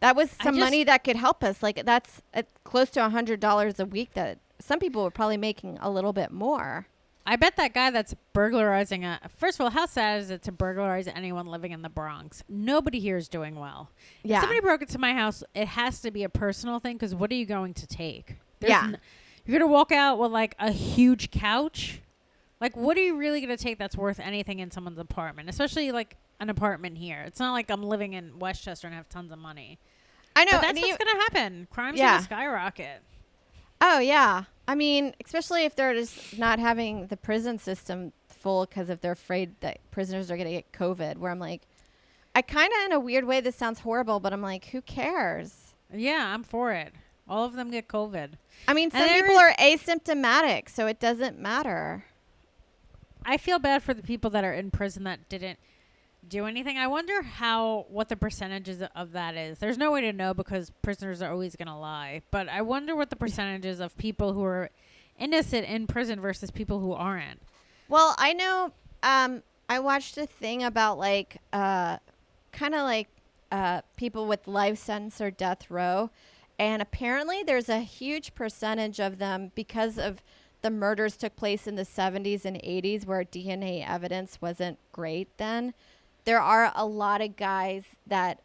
That was some money that could help us. Like, that's close to $100 a week. That some people were probably making a little bit more. I bet that guy that's burglarizing first of all, how sad is it to burglarize anyone living in the Bronx? Nobody here is doing well. Yeah. If somebody broke into my house, it has to be a personal thing, because what are you going to take? Yeah. You're going to walk out with like a huge couch? Like, what are you really going to take that's worth anything in someone's apartment? Especially like an apartment here. It's not like I'm living in Westchester and have tons of money. I know. But that's what's going to happen. Crime's going to skyrocket. Oh, yeah. I mean, especially if they're just not having the prison system full because they're afraid that prisoners are going to get COVID, where I'm like, I kind of, in a weird way, this sounds horrible, but I'm like, who cares? Yeah, I'm for it. All of them get COVID. I mean, some people are asymptomatic, so it doesn't matter. I feel bad for the people that are in prison that didn't do anything. I wonder what the percentages of that is. There's no way to know because prisoners are always going to lie. But I wonder what the percentages of people who are innocent in prison versus people who aren't. Well, I know I watched a thing about people with life sentence or death row. And apparently there's a huge percentage of them because of the murders took place in the 70s and 80s where DNA evidence wasn't great then. There are a lot of guys that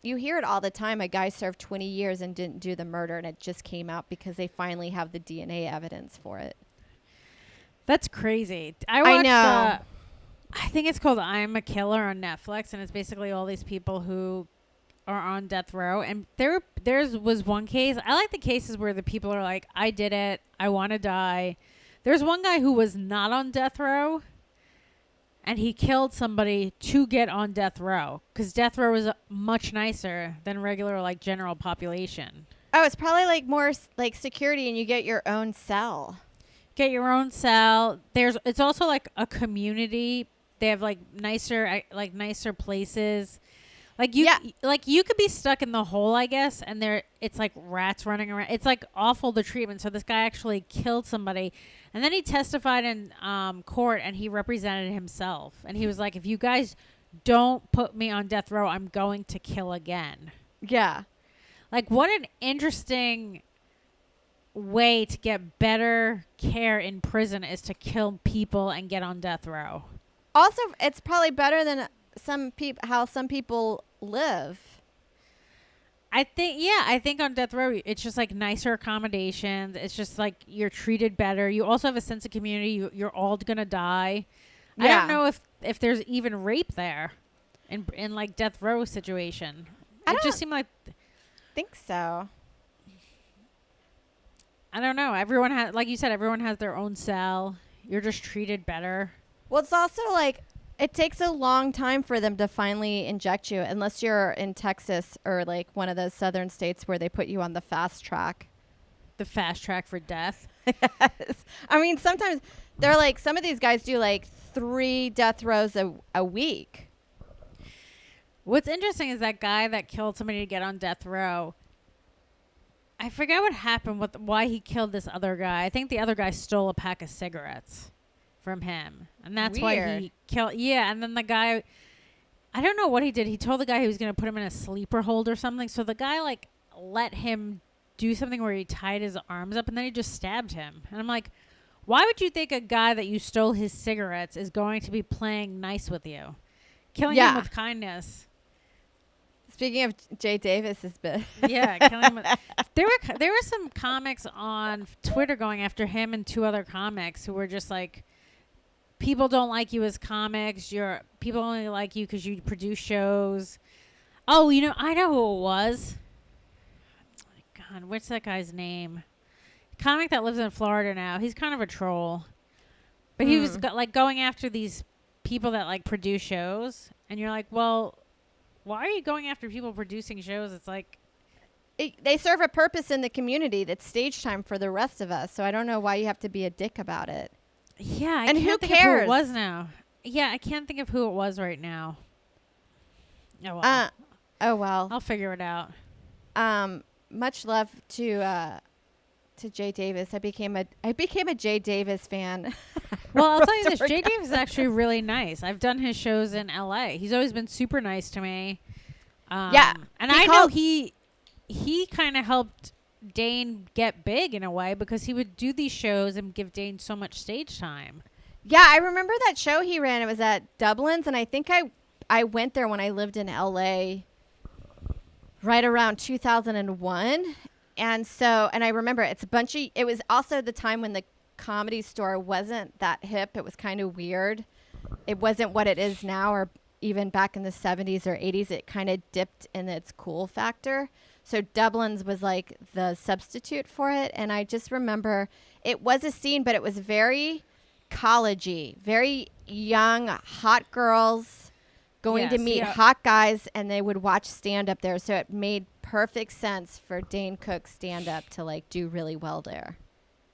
you hear it all the time. A guy served 20 years and didn't do the murder, and it just came out because they finally have the DNA evidence for it. That's crazy. I know. I think it's called I'm a Killer on Netflix, and it's basically all these people who are on death row. And there was one case. I like the cases where the people are like, I did it. I want to die. There's one guy who was not on death row, and he killed somebody to get on death row because death row is much nicer than regular general population. Oh, it's probably more security, and you get your own cell. Get your own cell. It's also like a community. They have nicer places. You could be stuck in the hole, I guess, and it's like rats running around. It's like awful, the treatment. So this guy actually killed somebody, and then he testified in court, and he represented himself, and he was like, "If you guys don't put me on death row, I'm going to kill again." Yeah, what an interesting way to get better care in prison is to kill people and get on death row. Also, it's probably better than how some people live. I think on death row it's just nicer accommodations. It's just you're treated better. You also have a sense of community. You're all gonna die. Yeah. I don't know if there's even rape there in death row situation. It just seemed think so. I don't know. Everyone has, like you said, everyone has their own cell. You're just treated better. Well, it's also it takes a long time for them to finally inject you, unless you're in Texas or one of those southern states where they put you on the fast track. The fast track for death? Yes. I mean, sometimes they're some of these guys do 3 death rows a week. What's interesting is that guy that killed somebody to get on death row. I forget what happened why he killed this other guy. I think the other guy stole a pack of cigarettes from him. And that's why he killed. Yeah. And then the guy, I don't know what he did. He told the guy he was going to put him in a sleeper hold or something. So the guy let him do something where he tied his arms up and then he just stabbed him. And I'm like, why would you think a guy that you stole his cigarettes is going to be playing nice with you? Killing him with kindness. Speaking of Jay Davis's bit. Yeah, killing him with, there were some comics on Twitter going after him and 2 other comics who were just people don't like you as comics. People only like you because you produce shows. Oh, I know who it was. Oh my God, what's that guy's name? Comic that lives in Florida now. He's kind of a troll, but he was going after these people that produce shows, and you're like, well, why are you going after people producing shows? It's they serve a purpose in the community that's stage time for the rest of us. So I don't know why you have to be a dick about it. Yeah, and who who cares? cares? Who it was now? Yeah, I can't think of who it was right now. Oh well. I'll figure it out. Much love to Jay Davis. I became a Jay Davis fan. Well, I'll tell you this. Jay Davis is actually really nice. I've done his shows in LA. He's always been super nice to me. Yeah. And I know he kind of helped Dane get big in a way because he would do these shows and give Dane so much stage time. Yeah, I remember that show he ran. It was at Dublin's, and I think I went there when I lived in LA right around 2001. And I remember it was also the time when the Comedy Store wasn't that hip. It was kind of weird. It wasn't what it is now, or even back in the 70s or 80s. It kind of dipped in its cool factor. So Dublin's was the substitute for it. And I just remember it was a scene, but it was very college-y, very young, hot girls going to Yes, meet yeah. hot guys, and they would watch stand-up there. So it made perfect sense for Dane Cook stand-up to like do really well there.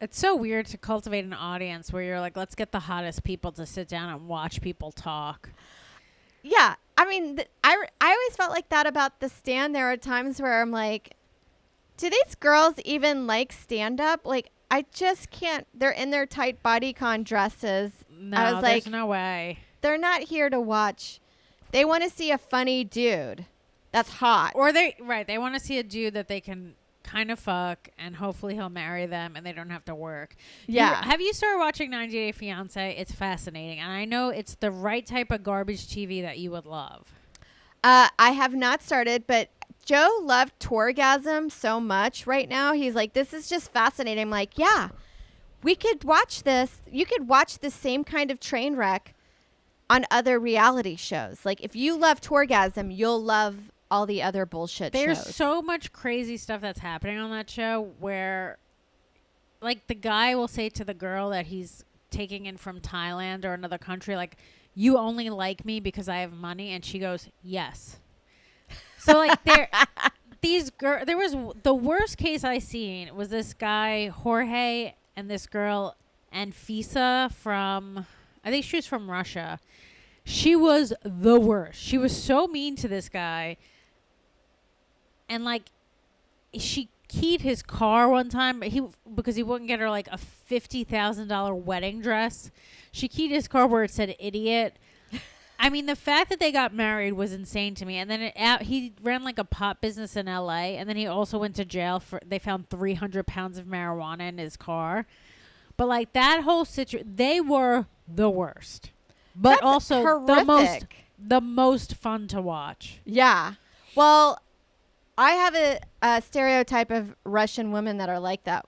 It's so weird to cultivate an audience where you're like, let's get the hottest people to sit down and watch people talk. Yeah, I mean, I always felt like that about The Stand. There are times where I'm like, do these girls even like stand-up? Like, I just can't. They're in their tight bodycon dresses. No, I was like, there's no way. they're not here to watch. They want to see a funny dude that's hot. Or they want to see a dude that they can kind of fuck, and hopefully he'll marry them, and they don't have to work. Yeah. Have you started watching 90 Day Fiancé? It's fascinating, and I know it's the right type of garbage TV that you would love. I have not started, but Joe loved Tourgasm so much right now. He's like, this is just fascinating. I'm like, yeah, we could watch this. You could watch the same kind of train wreck on other reality shows. Like, if you love Tourgasm, you'll love all the other bullshit There's shows. so much crazy stuff that's happening on that show where, like, the guy will say to the girl that he's taking in from Thailand or another country, like, you only like me because I have money, and she goes, yes. So, like, there was the worst case I seen was this guy Jorge and this girl Anfisa from, I think she was from Russia. She was the worst. She was so mean to this guy. And, like, she keyed his car one time because he wouldn't get her, like, a $50,000 wedding dress. She keyed his car where it said idiot. I mean, the fact that they got married was insane to me. And then he ran, like, a pot business in L.A. And then he also went to jail they found 300 pounds of marijuana in his car. But, like, that whole situation, they were the worst. But That's also horrific. the most fun to watch. Yeah. Well, I have a stereotype of Russian women that are like that.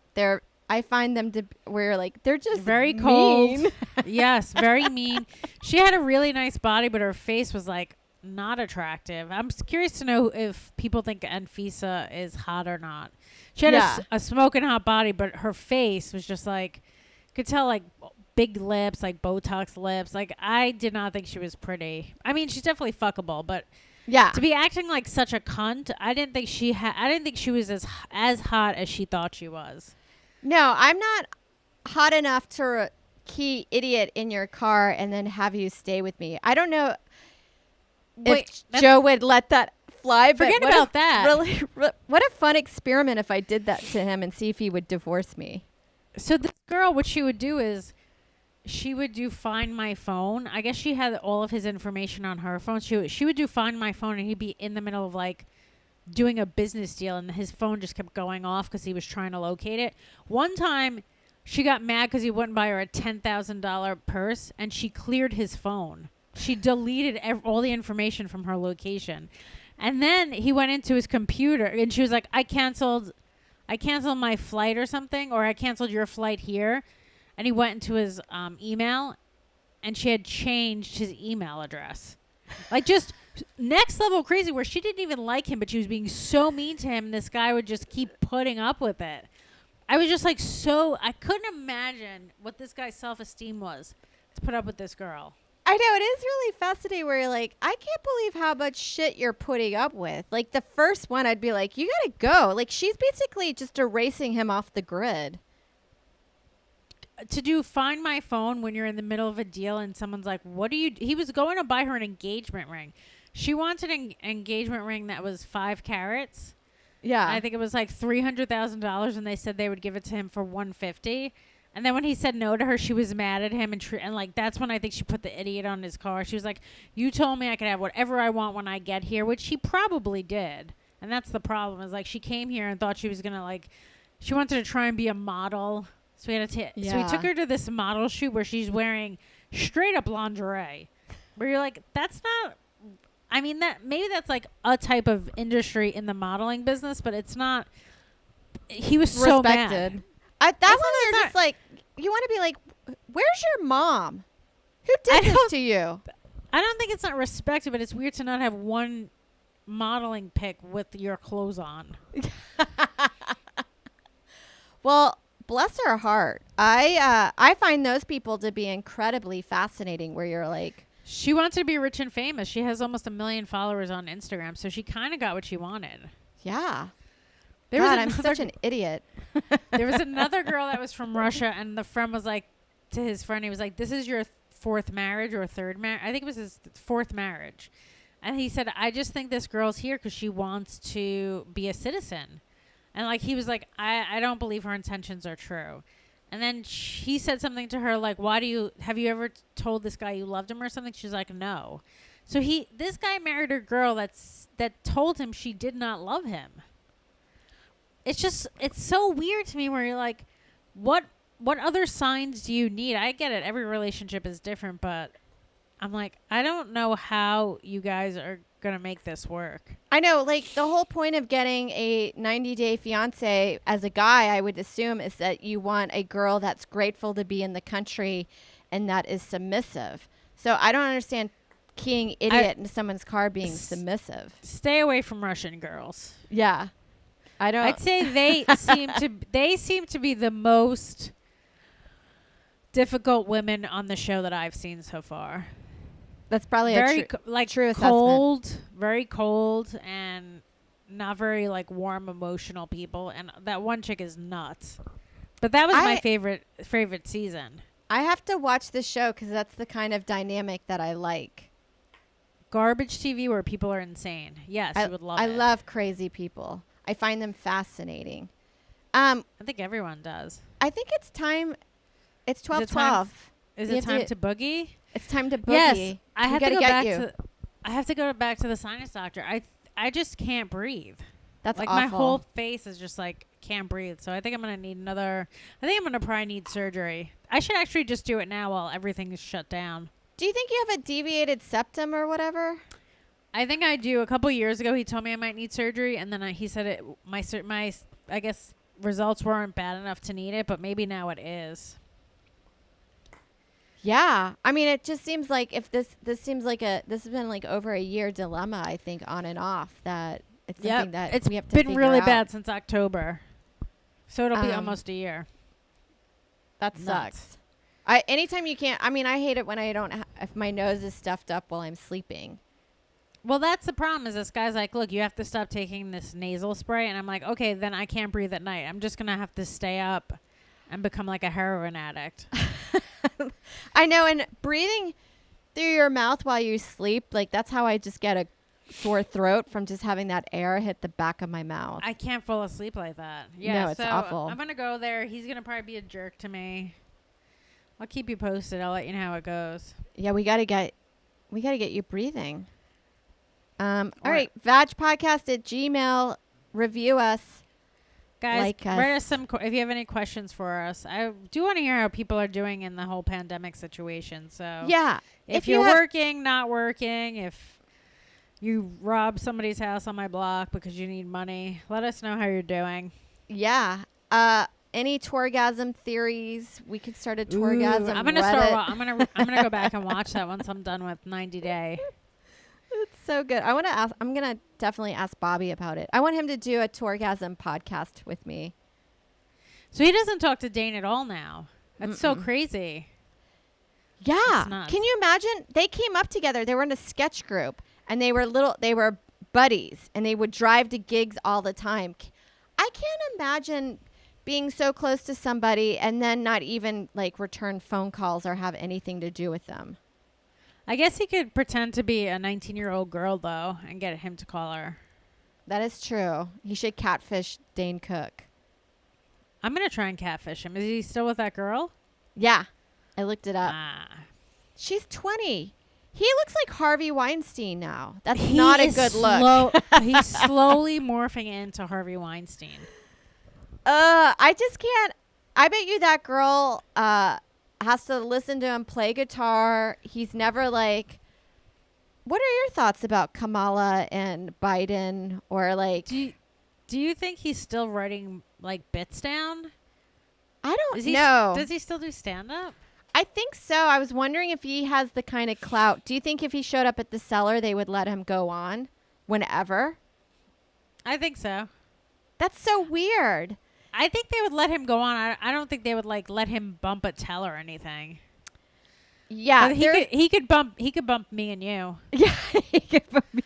I find them to where like they're just Very cold. mean. Yes, very mean. She had a really nice body, but her face was like not attractive. I'm curious to know if people think Anfisa is hot or not. She had a smoking hot body, but her face was just like, could tell like big lips, like Botox lips. Like, I did not think she was pretty. I mean, she's definitely fuckable, but Yeah. to be acting like such a cunt, I didn't think she was as hot as she thought she was. No, I'm not hot enough to key idiot in your car and then have you stay with me. I don't know if Joe would let that fly. But forget about that. Really, what a fun experiment if I did that to him and see if he would divorce me. So this girl, what she would do is she would do Find My Phone. I guess she had all of his information on her phone. She would do Find My Phone, and he'd be in the middle of like doing a business deal, and his phone just kept going off because he was trying to locate it. One time, she got mad because he wouldn't buy her a $10,000 purse, and she cleared his phone. She deleted all the information from her location. And then he went into his computer, and she was like, I canceled my flight or something, or I canceled your flight here. And he went into his email, and she had changed his email address. Like, just next level crazy, where she didn't even like him, but she was being so mean to him, and this guy would just keep putting up with it. I was just like, I couldn't imagine what this guy's self-esteem was to put up with this girl. I know, it is really fascinating where you're like, I can't believe how much shit you're putting up with. Like, the first one, I'd be like, you gotta go. Like, she's basically just erasing him off the grid. To do Find My Phone when you're in the middle of a deal and someone's like, he was going to buy her an engagement ring. She wanted an engagement ring that was 5 carats. Yeah. I think it was like $300,000, and they said they would give it to him for $150,000. And then when he said no to her, she was mad at him, and like that's when I think she put the idiot on his car. She was like, "You told me I could have whatever I want when I get here," which she probably did. And that's the problem, is like she came here and thought she was gonna like, she wanted to try and be a model. So we had to so we took her to this model shoot where she's wearing straight up lingerie, where you're like, that's not. I mean, that maybe that's like a type of industry in the modeling business, but it's not. He was so mad. That's when you're just like, you want to be like, where's your mom? Who did this to you? I don't think it's not respected, but it's weird to not have one modeling pic with your clothes on. Well, bless her heart. I find those people to be incredibly fascinating. Where you're like, She wants to be rich and famous. She has almost 1 million followers on Instagram, so she kind of got what she wanted. yeah, There God, was I'm such an idiot. There was another girl that was from Russia, and the friend was like, to his friend, he was like, "This is your fourth marriage or third marriage." I think it was his fourth marriage. And he said, "I just think this girl's here because she wants to be a citizen." And like, he was like, I don't believe her intentions are true. And then he said something to her like, have you ever told this guy you loved him or something? She's like, no. So this guy married a girl that told him she did not love him. It's so weird to me where you're like, what other signs do you need? I get it. Every relationship is different, but I'm like, I don't know how you guys are going to make this work. I know, like, the whole point of getting a 90-day fiance as a guy, I would assume, is that you want a girl that's grateful to be in the country and that is submissive. So I don't understand keying idiot into someone's car being submissive. Stay away from Russian girls. Yeah. I'd say they seem to be the most difficult women on the show that I've seen so far. That's probably Very true cold, very cold, and not very like warm, emotional people. And that one chick is nuts. But that was my favorite season. I have to watch this show because that's the kind of dynamic that I like. Garbage TV where people are insane. Yes, you would love it. I love crazy people. I find them fascinating. I think everyone does. I think it's time. It's 12:12. Is it time to boogie? It's time to boogie. Yes, I have to go back to. I have to go back to the sinus doctor. I just can't breathe. That's like awful. My whole face is just like can't breathe. So I think I'm gonna need another. I think I'm gonna probably need surgery. I should actually just do it now while everything is shut down. Do you think you have a deviated septum or whatever? I think I do. A couple years ago, he told me I might need surgery, and then he said my I guess results weren't bad enough to need it, but maybe now it is. Yeah, I mean, it just seems like if this seems like this has been like over a year dilemma. I think on and off that it's something that we have to been figure really out. bad since October, so it'll be almost a year. That sucks. Anytime you can't. I mean, I hate it when I don't. If my nose is stuffed up while I'm sleeping. Well, that's the problem. Is this guy's like, look, you have to stop taking this nasal spray, and I'm like, okay, then I can't breathe at night. I'm just gonna have to stay up and become like a heroin addict. I know, and breathing through your mouth while you sleep, like that's how I just get a sore throat from just having that air hit the back of my mouth. I can't fall asleep like that. Yeah, no, it's awful. I'm gonna go there. He's gonna probably be a jerk to me. I'll keep you posted. I'll let you know how it goes. Yeah, we gotta get you breathing. All right, vagpodcast@gmail. Review us. Guys, like write us some if you have any questions for us. I do want to hear how people are doing in the whole pandemic situation. So yeah, if you're working, not working, if you rob somebody's house on my block because you need money, let us know how you're doing. Yeah. Any Tourgasm theories? We could start a Tourgasm. I'm gonna start. I'm gonna go back and watch that once I'm done with 90 Day. It's so good. I'm gonna definitely ask Bobby about it. I want him to do a Tourgasm podcast with me. So he doesn't talk to Dane at all now. That's so crazy. Yeah. Can you imagine? They came up together. They were in a sketch group, and they were buddies, and they would drive to gigs all the time. I can't imagine being so close to somebody and then not even like return phone calls or have anything to do with them. I guess he could pretend to be a 19-year-old girl, though, and get him to call her. That is true. He should catfish Dane Cook. I'm going to try and catfish him. Is he still with that girl? Yeah. I looked it up. She's 20. He looks like Harvey Weinstein now. That's not a good look. He's slowly morphing into Harvey Weinstein. I just can't. I bet you that girl has to listen to him play guitar. He's never like. What are your thoughts about Kamala and Biden or like? Do you think he's still writing like bits down? I don't know. Does he still do stand up? I think so. I was wondering if he has the kind of clout. Do you think if he showed up at the Cellar, they would let him go on whenever? I think so. That's so weird. I think they would let him go on. I don't think they would like let him bump a tell or anything. Yeah, But he could bump me and you. Yeah, he could bump me.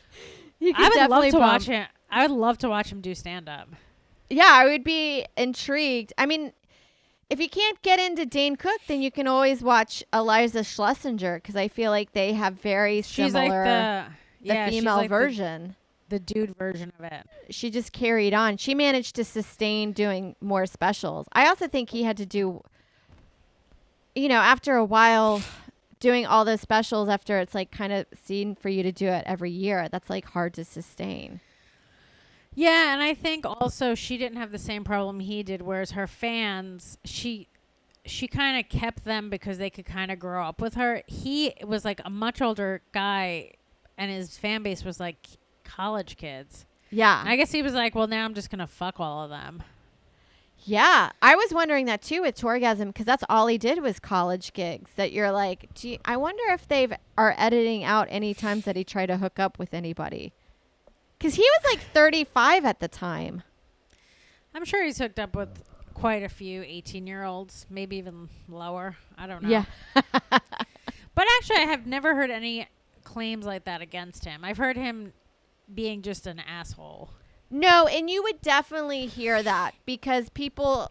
You could I would love definitely to bump. watch him. I would love to watch him do stand up. Yeah, I would be intrigued. I mean, if you can't get into Dane Cook, then you can always watch Eliza Schlesinger because I feel like they have very She's similar like the she's female like version. the dude version of it. She just carried on. She managed to sustain doing more specials. I also think he had to do, after a while doing all those specials after it's like kind of seen for you to do it every year. That's like hard to sustain. Yeah, and I think also she didn't have the same problem he did, whereas her fans, she kind of kept them because they could kind of grow up with her. He was like a much older guy, and his fan base was like college kids. Yeah. And I guess he was like, well, now I'm just going to fuck all of them. Yeah. I was wondering that too with Tourgasm because that's all he did was college gigs that you're like, gee, I wonder if are editing out any times that he tried to hook up with anybody. Because he was like 35 at the time. I'm sure he's hooked up with quite a few 18-year-olds, maybe even lower. I don't know. Yeah. But actually, I have never heard any claims like that against him. I've heard him being just an asshole. No, and you would definitely hear that because people,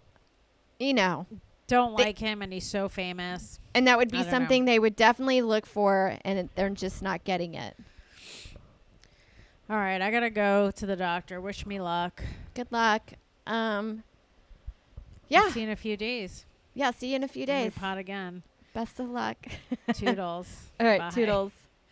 don't like him, and he's so famous. And that would be I don't something they would definitely look for, and they're just not getting it. All right, I got to go to the doctor. Wish me luck. Good luck. Yeah. I'll see you in a few days. Yeah, see you in a few When we days. pot again. Best of luck. Toodles. All right, Bye. toodles.